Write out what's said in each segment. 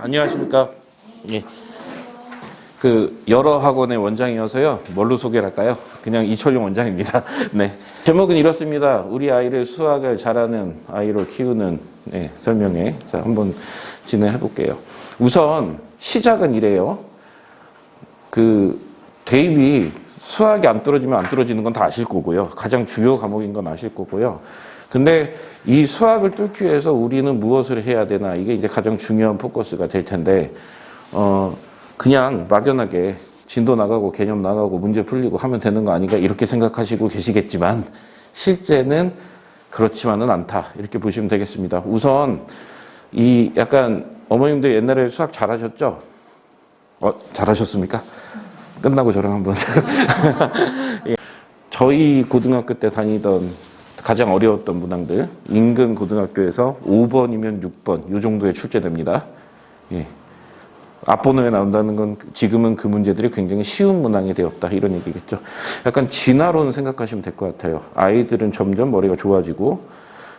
안녕하십니까. 예. 여러 학원의 원장이어서요. 뭘로 소개를 할까요? 그냥 이철용 원장입니다. 네. 제목은 이렇습니다. 우리 아이를 수학을 잘하는 아이로 키우는 설명회. 자, 한번 진행해 볼게요. 우선 시작은 이래요. 대입이 수학이 안 떨어지면 안 떨어지는 건 다 아실 거고요. 가장 주요 과목인 건 아실 거고요. 근데 이 수학을 뚫기 위해서 우리는 무엇을 해야 되나, 이게 이제 가장 중요한 포커스가 될 텐데, 그냥 막연하게 진도 나가고 개념 나가고 문제 풀리고 하면 되는 거 아닌가 이렇게 생각하시고 계시겠지만, 실제는 그렇지만은 않다, 이렇게 보시면 되겠습니다. 우선 약간 어머님들 옛날에 수학 잘하셨죠? 잘하셨습니까? 끝나고 저랑 한번 저희 고등학교 때 다니던 가장 어려웠던 문항들, 인근 고등학교에서 5번이면 6번 이 정도에 출제됩니다. 예. 앞번호에 나온다는 건 지금은 그 문제들이 굉장히 쉬운 문항이 되었다, 이런 얘기겠죠. 약간 진화론 생각하시면 될 것 같아요. 아이들은 점점 머리가 좋아지고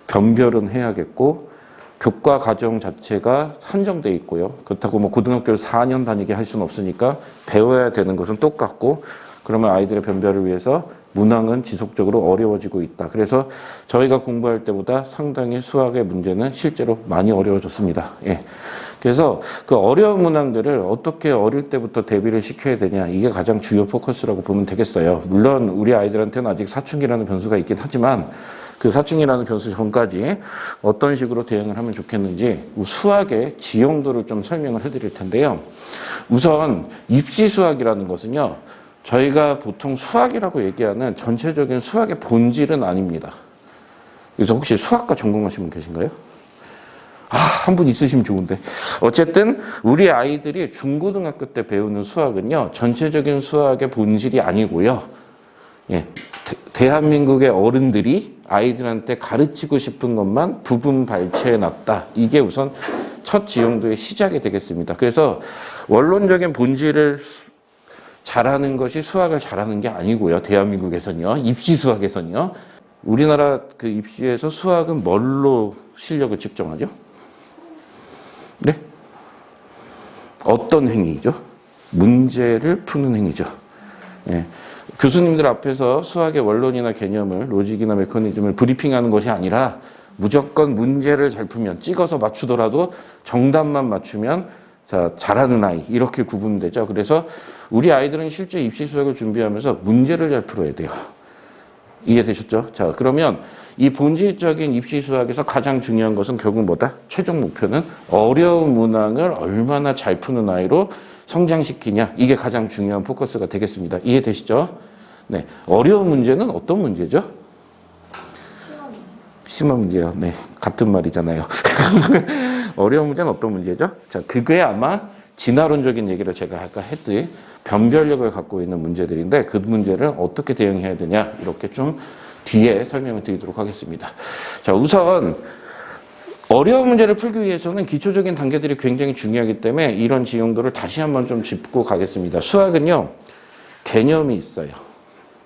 변별은 해야겠고 교과 과정 자체가 한정돼 있고요. 그렇다고 고등학교를 4년 다니게 할 수는 없으니까 배워야 되는 것은 똑같고, 그러면 아이들의 변별을 위해서 문항은 지속적으로 어려워지고 있다. 그래서 저희가 공부할 때보다 상당히 수학의 문제는 실제로 많이 어려워졌습니다. 예. 그래서 그 어려운 문항들을 어떻게 어릴 때부터 대비를 시켜야 되냐, 이게 가장 주요 포커스라고 보면 되겠어요. 물론 우리 아이들한테는 아직 사춘기라는 변수가 있긴 하지만 그 사춘기라는 변수 전까지 어떤 식으로 대응을 하면 좋겠는지 수학의 지형도를 좀 설명을 해드릴 텐데요. 우선 입시 수학이라는 것은요, 저희가 보통 수학이라고 얘기하는 전체적인 수학의 본질은 아닙니다. 그래서 혹시 수학과 전공하신 분 계신가요? 한 분 있으시면 좋은데. 어쨌든 우리 아이들이 중고등학교 때 배우는 수학은요, 전체적인 수학의 본질이 아니고요. 예, 대한민국의 어른들이 아이들한테 가르치고 싶은 것만 부분 발췌해 놨다. 이게 우선 첫 지형도의 시작이 되겠습니다. 그래서 원론적인 본질을 잘하는 것이 수학을 잘하는 게 아니고요. 대한민국에서는요. 입시 수학에서는요. 우리나라 그 입시에서 수학은 뭘로 실력을 측정하죠? 네? 어떤 행위죠? 문제를 푸는 행위죠. 예. 교수님들 앞에서 수학의 원론이나 개념을, 로직이나 메커니즘을 브리핑하는 것이 아니라 무조건 문제를 잘 풀면, 찍어서 맞추더라도 정답만 맞추면 잘하는 아이, 이렇게 구분되죠. 그래서 우리 아이들은 실제 입시 수학을 준비하면서 문제를 잘 풀어야 돼요. 이해되셨죠? 자, 그러면 이 본질적인 입시 수학에서 가장 중요한 것은 결국 뭐다? 최종 목표는 어려운 문항을 얼마나 잘 푸는 아이로 성장시키냐, 이게 가장 중요한 포커스가 되겠습니다. 이해되시죠? 네. 어려운 문제는 어떤 문제죠? 심한 문제요. 네. 같은 말이잖아요. 어려운 문제는 어떤 문제죠? 자, 그게 아마 진화론적인 얘기를 제가 아까 했듯이 변별력을 갖고 있는 문제들인데, 그 문제를 어떻게 대응해야 되냐, 이렇게 좀 뒤에 설명을 드리도록 하겠습니다. 자, 우선 어려운 문제를 풀기 위해서는 기초적인 단계들이 굉장히 중요하기 때문에 이런 지형도를 다시 한번 좀 짚고 가겠습니다. 수학은요, 개념이 있어요.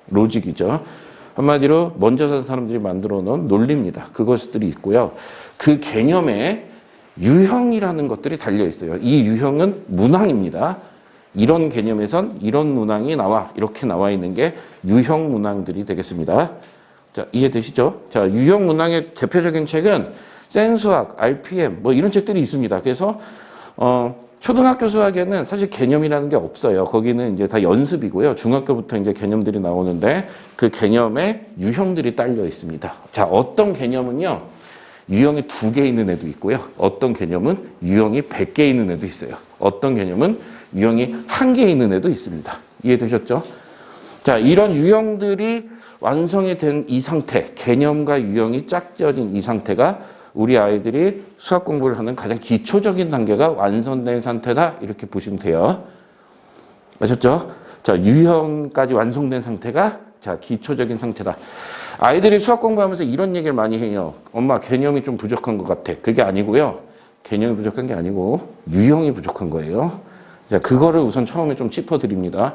로직이죠. 한마디로 먼저 산 사람들이 만들어 놓은 논리입니다. 그것들이 있고요. 그 개념에 유형이라는 것들이 달려 있어요. 이 유형은 문항입니다. 이런 개념에선 이런 문항이 나와, 이렇게 나와 있는 게 유형 문항들이 되겠습니다. 자, 이해되시죠? 자, 유형 문항의 대표적인 책은 센수학, RPM 이런 책들이 있습니다. 그래서 초등학교 수학에는 사실 개념이라는 게 없어요. 거기는 이제 다 연습이고요. 중학교부터 이제 개념들이 나오는데 그 개념에 유형들이 딸려 있습니다. 자, 어떤 개념은요, 유형이 2개 있는 애도 있고요. 어떤 개념은 유형이 100개 있는 애도 있어요. 어떤 개념은 유형이 1개 있는 애도 있습니다. 이해되셨죠? 자, 이런 유형들이 완성이 된 이 상태, 개념과 유형이 짝지어진 이 상태가 우리 아이들이 수학 공부를 하는 가장 기초적인 단계가 완성된 상태다, 이렇게 보시면 돼요. 아셨죠? 자, 유형까지 완성된 상태가 기초적인 상태다. 아이들이 수학 공부하면서 이런 얘기를 많이 해요. 엄마, 개념이 좀 부족한 것 같아. 그게 아니고요. 개념이 부족한 게 아니고 유형이 부족한 거예요. 자, 그거를 우선 처음에 좀 짚어드립니다.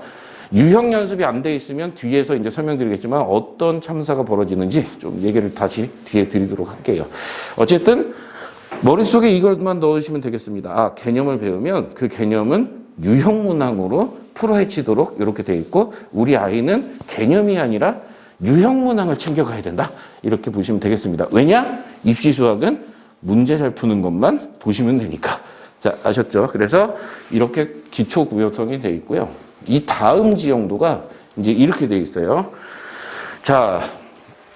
유형 연습이 안 돼 있으면 뒤에서 이제 설명드리겠지만 어떤 참사가 벌어지는지 좀 얘기를 다시 뒤에 드리도록 할게요. 어쨌든 머릿속에 이것만 넣으시면 되겠습니다. 아, 개념을 배우면 그 개념은 유형문항으로 풀어헤치도록 이렇게 돼 있고 우리 아이는 개념이 아니라 유형문항을 챙겨가야 된다. 이렇게 보시면 되겠습니다. 왜냐? 입시 수학은 문제 잘 푸는 것만 보시면 되니까. 자, 아셨죠? 그래서 이렇게 기초 구역성이 돼 있고요. 이 다음 지형도가 이제 이렇게 돼 있어요. 자,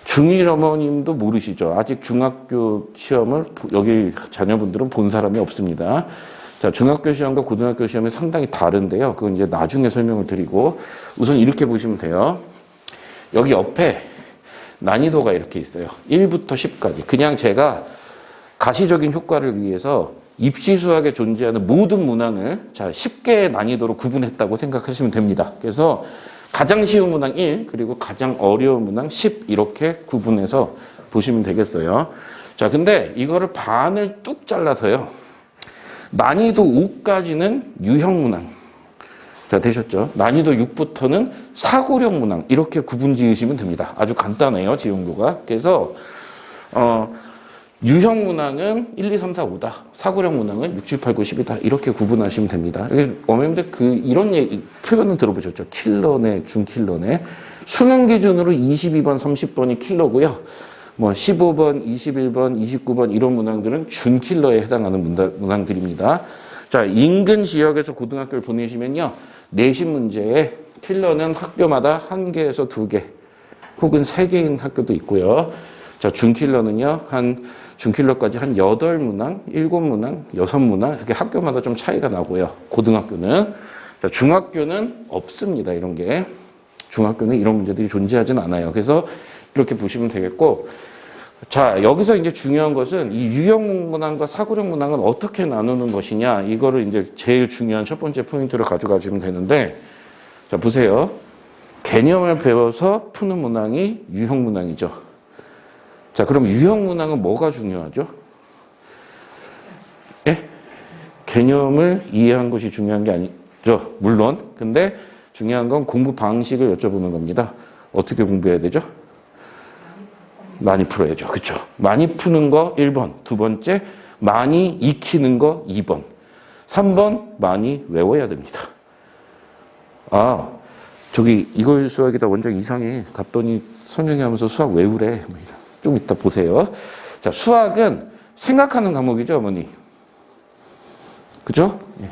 중1 어머님도 모르시죠? 아직 중학교 시험을 여기 자녀분들은 본 사람이 없습니다. 자, 중학교 시험과 고등학교 시험이 상당히 다른데요. 그건 이제 나중에 설명을 드리고 우선 이렇게 보시면 돼요. 여기 옆에 난이도가 이렇게 있어요. 1부터 10까지. 그냥 제가 가시적인 효과를 위해서 입시 수학에 존재하는 모든 문항을 자, 10개의 난이도로 구분했다고 생각하시면 됩니다. 그래서 가장 쉬운 문항 1, 그리고 가장 어려운 문항 10 이렇게 구분해서 보시면 되겠어요. 자, 근데 이거를 반을 뚝 잘라서요. 난이도 5까지는 유형 문항. 자, 되셨죠? 난이도 6부터는 사고력 문항. 이렇게 구분 지으시면 됩니다. 아주 간단해요, 지용도가. 그래서, 유형 문항은 1, 2, 3, 4, 5다. 사고력 문항은 6, 7, 8, 9, 10이다. 이렇게 구분하시면 됩니다. 어머님들 이런 표현은 들어보셨죠? 킬러네, 중킬러네. 수능 기준으로 22번, 30번이 킬러고요. 뭐 15번, 21번, 29번 이런 문항들은 준킬러에 해당하는 문항들입니다. 자, 인근 지역에서 고등학교를 보내시면요. 내신 문제에 킬러는 학교마다 1개에서 2개 혹은 3개인 학교도 있고요. 자, 준킬러는요. 준킬러까지 한 8문항, 7문항, 6문항 이렇게 학교마다 좀 차이가 나고요. 고등학교는. 자, 중학교는 없습니다. 이런 게. 중학교는 이런 문제들이 존재하진 않아요. 그래서 이렇게 보시면 되겠고 자, 여기서 이제 중요한 것은 이 유형 문항과 사고력 문항은 어떻게 나누는 것이냐 이거를 이제 제일 중요한 첫 번째 포인트로 가져가시면 되는데 자, 보세요. 개념을 배워서 푸는 문항이 유형 문항이죠. 자, 그럼 유형 문항은 뭐가 중요하죠? 예? 개념을 이해한 것이 중요한 게 아니죠. 물론. 근데 중요한 건 공부 방식을 여쭤보는 겁니다. 어떻게 공부해야 되죠? 많이 풀어야죠. 그렇죠? 많이 푸는 거 1번. 두 번째, 많이 익히는 거 2번. 3번, 많이 외워야 됩니다. 아, 저기 이걸 수학이다 원장 이상해. 갔더니 설명하면서 수학 외우래. 좀 이따 보세요. 자, 수학은 생각하는 과목이죠, 어머니. 그죠? 예.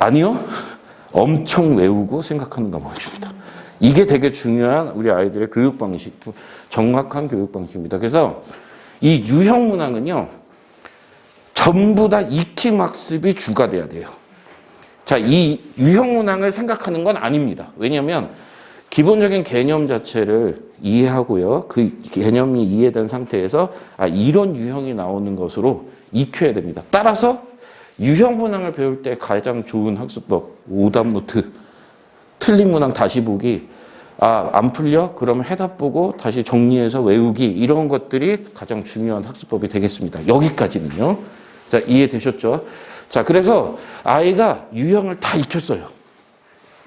아니요. 엄청 외우고 생각하는 과목입니다. 이게 되게 중요한 우리 아이들의 교육 방식, 정확한 교육 방식입니다. 그래서 이 유형 문항은요, 전부 다 익힘 학습이 주가 돼야 돼요. 자, 이 유형 문항을 생각하는 건 아닙니다. 왜냐하면 기본적인 개념 자체를 이해하고요. 그 개념이 이해된 상태에서 이런 유형이 나오는 것으로 익혀야 됩니다. 따라서 유형 문항을 배울 때 가장 좋은 학습법, 오답 노트, 틀린 문항 다시 보기, 안 풀려? 그러면 해답 보고 다시 정리해서 외우기, 이런 것들이 가장 중요한 학습법이 되겠습니다. 여기까지는요. 자, 이해되셨죠? 자, 그래서 아이가 유형을 다 익혔어요.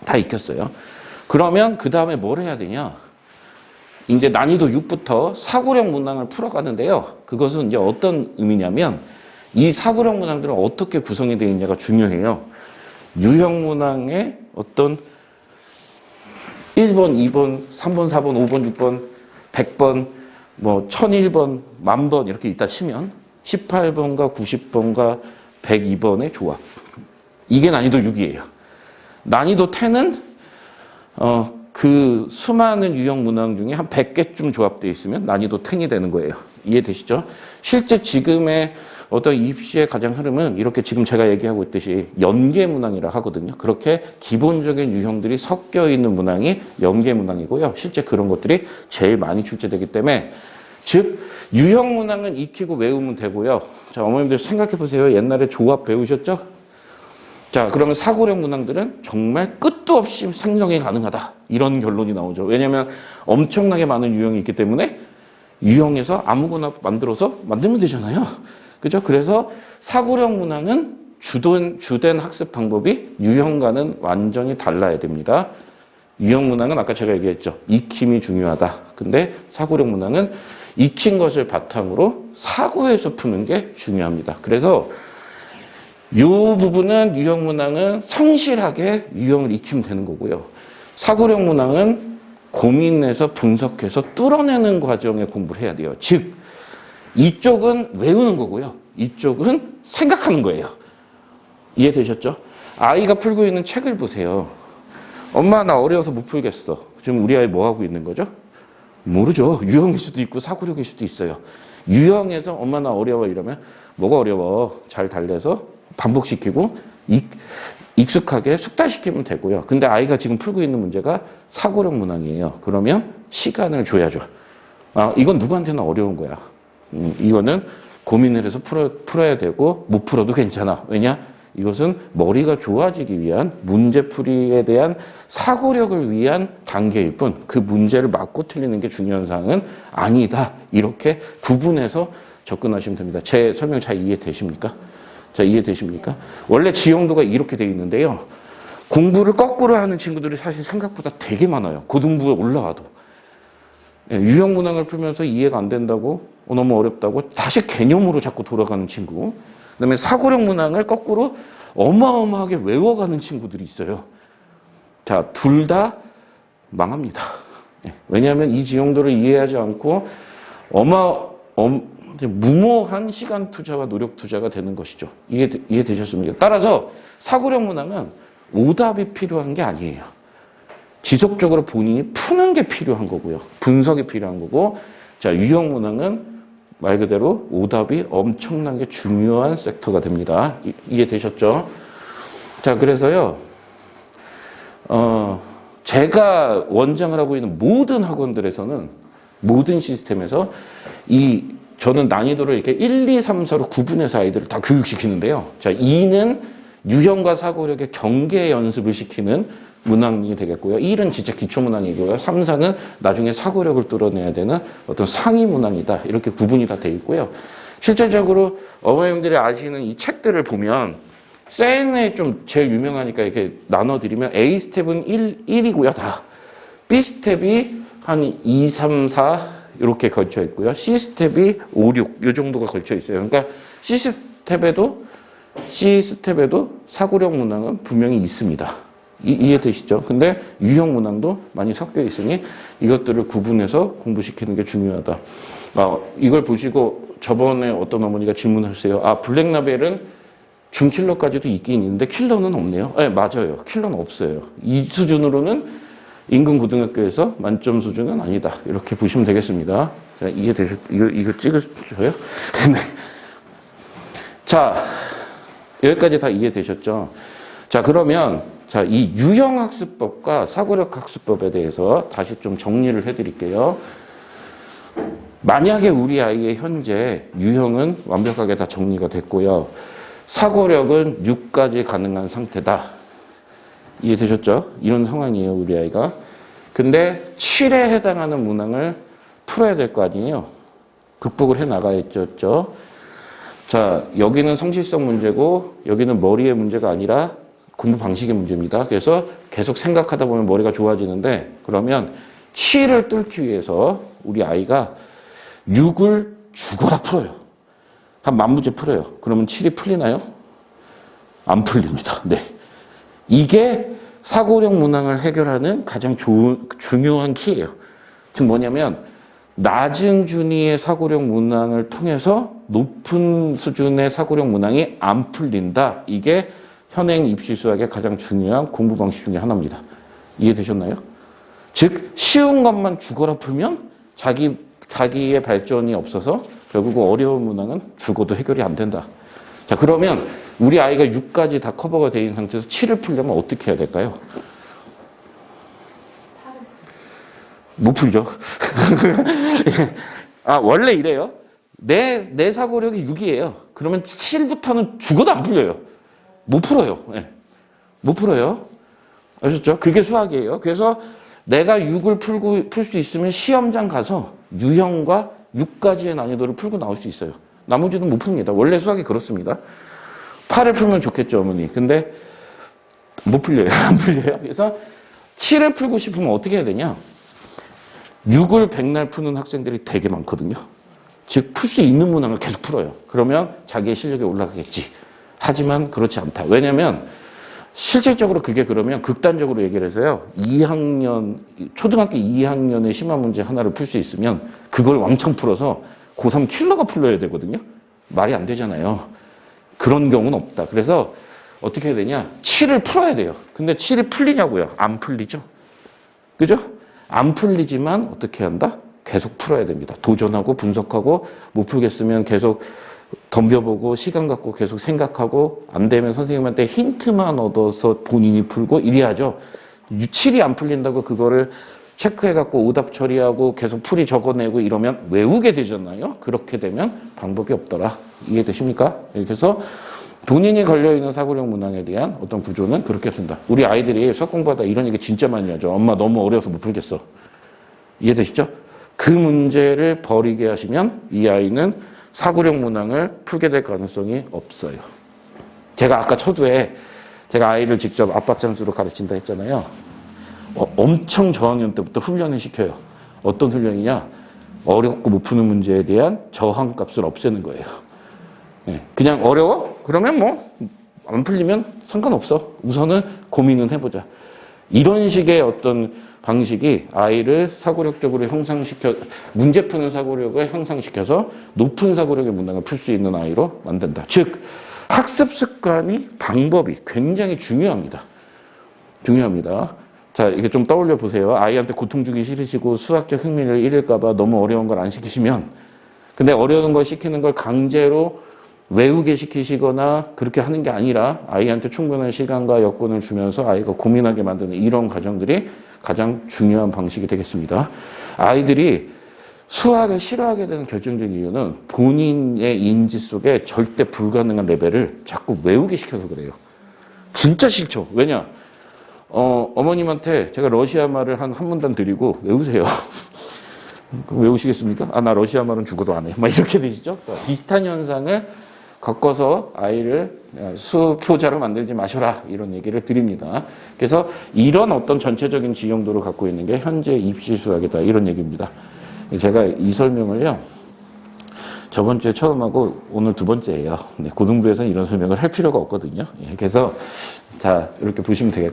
다 익혔어요. 그러면 그 다음에 뭘 해야 되냐? 이제 난이도 6부터 사고력 문항을 풀어가는데요. 그것은 이제 어떤 의미냐면 이 사고력 문항들은 어떻게 구성이 되어 있냐가 중요해요. 유형 문항의 어떤 1번, 2번, 3번, 4번, 5번, 6번, 100번, 뭐 1001번, 1000번 이렇게 있다 치면 18번과 90번과 102번의 조합. 이게 난이도 6이에요. 난이도 10은 그 수많은 유형 문항 중에 한 100개쯤 조합되어 있으면 난이도 10이 되는 거예요. 이해되시죠? 실제 지금의 어떤 입시의 가장 흐름은 이렇게 지금 제가 얘기하고 있듯이 연계 문항이라 하거든요. 그렇게 기본적인 유형들이 섞여 있는 문항이 연계 문항이고요. 실제 그런 것들이 제일 많이 출제되기 때문에 즉 유형 문항은 익히고 외우면 되고요. 자, 어머님들 생각해 보세요. 옛날에 조합 배우셨죠? 자, 그러면 사고력 문항들은 정말 끝도 없이 생성이 가능하다. 이런 결론이 나오죠. 왜냐하면 엄청나게 많은 유형이 있기 때문에 유형에서 아무거나 만들어서 만들면 되잖아요. 그죠? 그래서 사고력 문항은 주된 학습 방법이 유형과는 완전히 달라야 됩니다. 유형 문항은 아까 제가 얘기했죠. 익힘이 중요하다. 근데 사고력 문항은 익힌 것을 바탕으로 사고해서 푸는 게 중요합니다. 그래서 이 부분은 유형 문항은 성실하게 유형을 익히면 되는 거고요. 사고력 문항은 고민해서 분석해서 뚫어내는 과정에 공부를 해야 돼요. 즉 이쪽은 외우는 거고요. 이쪽은 생각하는 거예요. 이해되셨죠? 아이가 풀고 있는 책을 보세요. 엄마 나 어려워서 못 풀겠어. 지금 우리 아이 뭐 하고 있는 거죠? 모르죠. 유형일 수도 있고 사고력일 수도 있어요. 유형에서 엄마 나 어려워 이러면 뭐가 어려워? 잘 달래서 반복시키고 익숙하게 숙달시키면 되고요. 근데 아이가 지금 풀고 있는 문제가 사고력 문항이에요. 그러면 시간을 줘야죠. 이건 누구한테나 어려운 거야. 이거는 고민을 해서 풀어야 되고 못 풀어도 괜찮아. 왜냐? 이것은 머리가 좋아지기 위한 문제풀이에 대한 사고력을 위한 단계일 뿐 그 문제를 맞고 틀리는 게 중요한 사항은 아니다. 이렇게 구분해서 접근하시면 됩니다. 제 설명 잘 이해되십니까? 자, 이해되십니까? 원래 지형도가 이렇게 되어 있는데요. 공부를 거꾸로 하는 친구들이 사실 생각보다 되게 많아요. 고등부에 올라와도. 유형 문항을 풀면서 이해가 안 된다고, 너무 어렵다고 다시 개념으로 자꾸 돌아가는 친구. 그다음에 사고력 문항을 거꾸로 어마어마하게 외워가는 친구들이 있어요. 자, 둘 다 망합니다. 왜냐하면 이 지형도를 이해하지 않고 무모한 시간 투자와 노력 투자가 되는 것이죠. 이해되셨습니까? 따라서 사고력 문항은 오답이 필요한 게 아니에요. 지속적으로 본인이 푸는 게 필요한 거고요. 분석이 필요한 거고, 자, 유형 문항은 말 그대로 오답이 엄청나게 중요한 섹터가 됩니다. 이해되셨죠? 자, 그래서요, 제가 원장을 하고 있는 모든 학원들에서는, 모든 시스템에서 저는 난이도를 이렇게 1, 2, 3, 4로 구분해서 아이들을 다 교육시키는데요. 자, 2는 유형과 사고력의 경계 연습을 시키는 문항이 되겠고요. 1은 진짜 기초 문항이고요. 3, 4는 나중에 사고력을 뚫어내야 되는 어떤 상위 문항이다. 이렇게 구분이 다 돼 있고요. 실질적으로 어머님들이 아시는 이 책들을 보면 세인에 좀 제일 유명하니까 이렇게 나눠드리면 A 스텝은 1이고요. 다. B 스텝이 한 2, 3, 4 이렇게 걸쳐 있고요. C 스텝이 5, 6 이 정도가 걸쳐 있어요. 그러니까 C 스텝에도 사고력 문항은 분명히 있습니다. 이해되시죠? 근데 유형 문항도 많이 섞여 있으니 이것들을 구분해서 공부시키는 게 중요하다. 이걸 보시고 저번에 어떤 어머니가 질문하셨어요. 블랙라벨은 준킬러까지도 있긴 있는데 킬러는 없네요. 네, 맞아요. 킬러는 없어요. 이 수준으로는 인근 고등학교에서 만점 수준은 아니다. 이렇게 보시면 되겠습니다. 자, 이거 찍으셔요? 네. 자, 여기까지 다 이해되셨죠? 자, 그러면 이 유형학습법과 사고력학습법에 대해서 다시 좀 정리를 해드릴게요. 만약에 우리 아이의 현재 유형은 완벽하게 다 정리가 됐고요. 사고력은 6까지 가능한 상태다. 이해되셨죠? 이런 상황이에요, 우리 아이가. 근데 7에 해당하는 문항을 풀어야 될 거 아니에요. 극복을 해 나가야겠죠. 자, 여기는 성실성 문제고 여기는 머리의 문제가 아니라 공부 방식의 문제입니다. 그래서 계속 생각하다 보면 머리가 좋아지는데, 그러면 7을 뚫기 위해서 우리 아이가 6을 죽어라 풀어요. 한 10,000문제 풀어요. 그러면 7이 풀리나요? 안 풀립니다. 네. 이게 사고력 문항을 해결하는 가장 중요한 키예요. 지금 뭐냐면 낮은 준위의 사고력 문항을 통해서 높은 수준의 사고력 문항이 안 풀린다. 이게 현행 입시 수학의 가장 중요한 공부 방식 중에 하나입니다. 이해되셨나요? 즉 쉬운 것만 죽어라 풀면 자기의 발전이 없어서 결국 어려운 문항은 죽어도 해결이 안 된다. 자, 그러면 우리 아이가 6까지 다 커버가 되어 있는 상태에서 7을 풀려면 어떻게 해야 될까요? 못 풀죠. 원래 이래요. 내 사고력이 6이에요. 그러면 7부터는 죽어도 안 풀려요. 못 풀어요. 네. 못 풀어요. 아셨죠? 그게 수학이에요. 그래서 내가 6을 풀 수 있으면 시험장 가서 유형과 6가지의 난이도를 풀고 나올 수 있어요. 나머지는 못 풉니다. 원래 수학이 그렇습니다. 8을 풀면 좋겠죠, 어머니. 근데 못 풀려요. 안 풀려요. 그래서 7을 풀고 싶으면 어떻게 해야 되냐? 6을 백날 푸는 학생들이 되게 많거든요. 즉 풀 수 있는 문항을 계속 풀어요. 그러면 자기의 실력이 올라가겠지. 하지만 그렇지 않다. 왜냐하면 실질적으로 그게 그러면 극단적으로 얘기를 해서요. 2학년, 초등학교 2학년의 심화 문제 하나를 풀 수 있으면 그걸 왕창 풀어서 고3 킬러가 풀려야 되거든요. 말이 안 되잖아요. 그런 경우는 없다. 그래서 어떻게 해야 되냐? 7을 풀어야 돼요. 근데 7이 풀리냐고요? 안 풀리죠. 그죠? 안 풀리지만 어떻게 한다? 계속 풀어야 됩니다. 도전하고 분석하고 못 풀겠으면 계속 덤벼보고 시간 갖고 계속 생각하고 안 되면 선생님한테 힌트만 얻어서 본인이 풀고 이래야죠. 7이 안 풀린다고 그거를 체크해갖고 오답 처리하고 계속 풀이 적어내고 이러면 외우게 되잖아요. 그렇게 되면 방법이 없더라. 이해되십니까? 이렇게 해서 본인이 걸려있는 사고력 문항에 대한 어떤 구조는 그렇게 쓴다. 우리 아이들이 수학 공부하다 이런 얘기 진짜 많이 하죠. 엄마 너무 어려워서 못 풀겠어. 이해되시죠? 그 문제를 버리게 하시면 이 아이는 사고력 문항을 풀게 될 가능성이 없어요. 제가 아까 초두에 제가 아이를 직접 압박장수로 가르친다 했잖아요. 엄청 저학년 때부터 훈련을 시켜요. 어떤 훈련이냐? 어렵고 못 푸는 문제에 대한 저항값을 없애는 거예요. 네. 그냥 어려워? 그러면 뭐 안 풀리면 상관없어. 우선은 고민은 해보자. 이런 식의 어떤 방식이 아이를 사고력적으로 형상시켜, 문제 푸는 사고력을 형상시켜서 높은 사고력의 문항을 풀 수 있는 아이로 만든다. 즉, 학습 습관이, 방법이 굉장히 중요합니다. 중요합니다. 자, 이게 좀 떠올려 보세요. 아이한테 고통 주기 싫으시고 수학적 흥미를 잃을까봐 너무 어려운 걸 안 시키시면, 근데 어려운 걸 시키는 걸 강제로 외우게 시키시거나 그렇게 하는 게 아니라 아이한테 충분한 시간과 여건을 주면서 아이가 고민하게 만드는 이런 과정들이 가장 중요한 방식이 되겠습니다. 아이들이 수학을 싫어하게 되는 결정적인 이유는 본인의 인지 속에 절대 불가능한 레벨을 자꾸 외우게 시켜서 그래요. 진짜 싫죠. 왜냐? 어머님한테 제가 러시아 말을 한 문단 드리고 외우세요. 외우시겠습니까? 아, 나 러시아 말은 죽어도 안 해. 막 이렇게 되시죠? 비슷한 현상을 겪어서 아이를 수표자로 만들지 마셔라. 이런 얘기를 드립니다. 그래서 이런 어떤 전체적인 지형도를 갖고 있는 게 현재 입시 수학이다. 이런 얘기입니다. 제가 이 설명을요. 저번 주에 처음 하고 오늘 두 번째예요. 네, 고등부에서는 이런 설명을 할 필요가 없거든요. 그래서 자, 이렇게 보시면 되겠다.